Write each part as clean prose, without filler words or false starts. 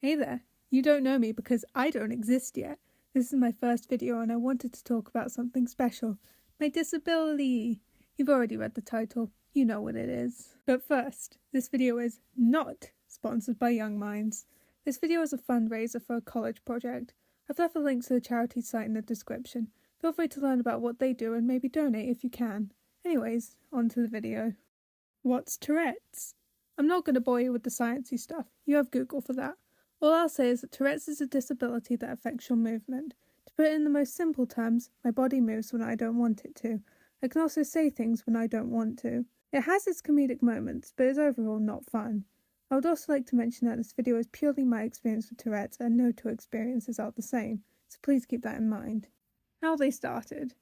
Hey there, you don't know me because I don't exist yet. This is my first video and I wanted to talk about something special. My disability! You've already read the title, you know what it is. But first, this video is not sponsored by Young Minds. This video is a fundraiser for a college project. I've left a link to the charity site in the description. Feel free to learn about what they do and maybe donate if you can. Anyways, on to the video. What's Tourette's? I'm not going to bore you with the sciencey stuff, you have Google for that. All I'll say is that Tourette's is a disability that affects your movement. To put it in the most simple terms, my body moves when I don't want it to. I can also say things when I don't want to. It has its comedic moments, but is overall not fun. I would also like to mention that this video is purely my experience with Tourette's and no two experiences are the same, so please keep that in mind. How they started.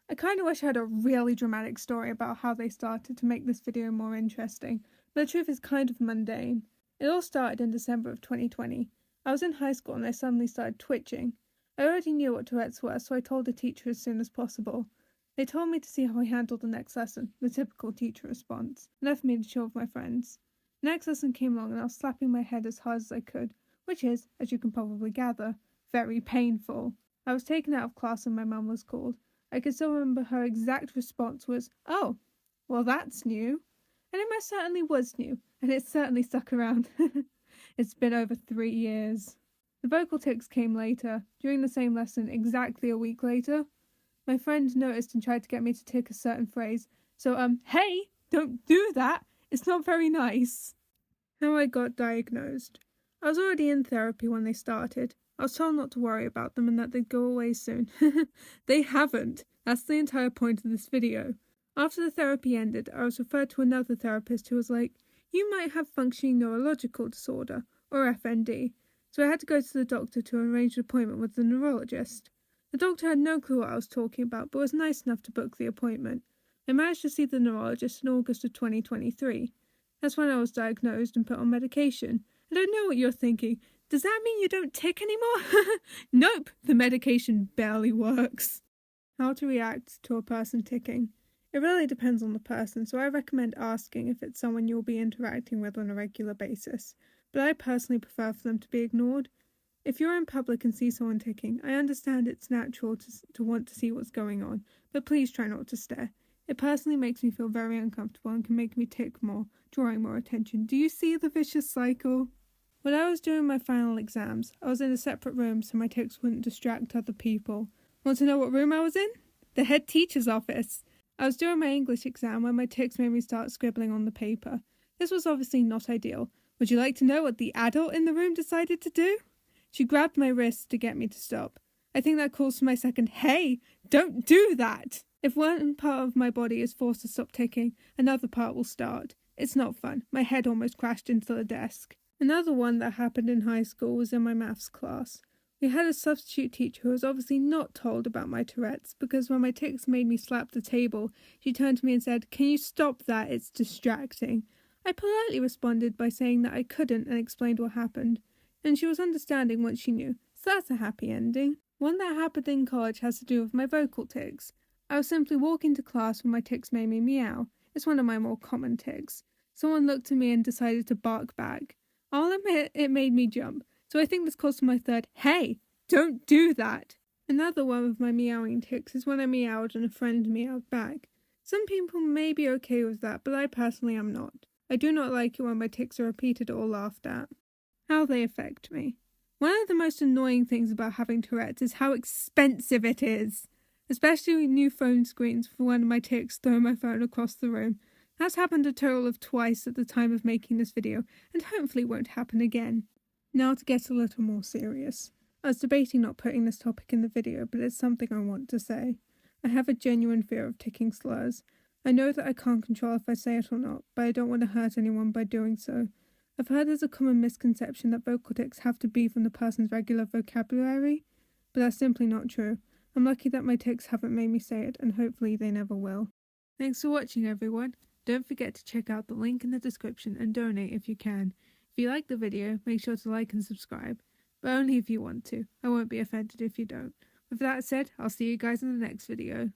I kind of wish I had a really dramatic story about how they started to make this video more interesting, but the truth is kind of mundane. It all started in December of 2020. I was in high school and I suddenly started twitching. I already knew what Tourette's were, so I told the teacher as soon as possible. They told me to see how I handled the next lesson, the typical teacher response, and left me to chill with my friends. The next lesson came along and I was slapping my head as hard as I could, which is, as you can probably gather, very painful. I was taken out of class and my mum was called. I can still remember her exact response was, "Oh, well that's new." And it most certainly was new, and it certainly stuck around. It's been over 3 years. The vocal tics came later, during the same lesson exactly a week later. My friend noticed and tried to get me to tick a certain phrase, so hey, don't do that, it's not very nice. How I got diagnosed. I was already in therapy when they started. I was told not to worry about them and that they'd go away soon. They haven't. That's the entire point of this video. After the therapy ended, I was referred to another therapist who was like, "You might have functioning neurological disorder, or FND." So I had to go to the doctor to arrange an appointment with the neurologist. The doctor had no clue what I was talking about, but was nice enough to book the appointment. I managed to see the neurologist in August of 2023. That's when I was diagnosed and put on medication. I don't know what you're thinking. Does that mean you don't tick anymore? Nope, the medication barely works. How to react to a person ticking. It really depends on the person, so I recommend asking if it's someone you'll be interacting with on a regular basis, but I personally prefer for them to be ignored. If you're in public and see someone ticking, I understand it's natural to want to see what's going on, but please try not to stare. It personally makes me feel very uncomfortable and can make me tick more, drawing more attention. Do you see the vicious cycle? When I was doing my final exams, I was in a separate room so my tics wouldn't distract other people. Want to know what room I was in? The head teacher's office. I was doing my English exam when my tics made me start scribbling on the paper. This was obviously not ideal. Would you like to know what the adult in the room decided to do? She grabbed my wrist to get me to stop. I think that calls for my second, "Hey, don't do that!" If one part of my body is forced to stop ticking, another part will start. It's not fun. My head almost crashed into the desk. Another one that happened in high school was in my maths class. We had a substitute teacher who was obviously not told about my Tourette's because when my tics made me slap the table, she turned to me and said, "Can you stop that? It's distracting." I politely responded by saying that I couldn't and explained what happened, and she was understanding once she knew, so that's a happy ending. One that happened in college has to do with my vocal tics. I was simply walking to class when my tics made me meow. It's one of my more common tics. Someone looked at me and decided to bark back. I'll admit it made me jump. So I think this calls for my third, "Hey, don't do that." Another one of my meowing tics is when I meowed and a friend meowed back. Some people may be okay with that, but I personally am not. I do not like it when my tics are repeated or laughed at. How they affect me. One of the most annoying things about having Tourette's is how expensive it is. Especially with new phone screens for when my tics throw my phone across the room. That's happened a total of twice at the time of making this video, and hopefully won't happen again. Now to get a little more serious. I was debating not putting this topic in the video, but it's something I want to say. I have a genuine fear of ticking slurs. I know that I can't control if I say it or not, but I don't want to hurt anyone by doing so. I've heard there's a common misconception that vocal tics have to be from the person's regular vocabulary, but that's simply not true. I'm lucky that my tics haven't made me say it, and hopefully they never will. Thanks for watching, everyone. Don't forget to check out the link in the description and donate if you can. If you like the video, make sure to like and subscribe, but only if you want to. I won't be offended if you don't. With that said, I'll see you guys in the next video.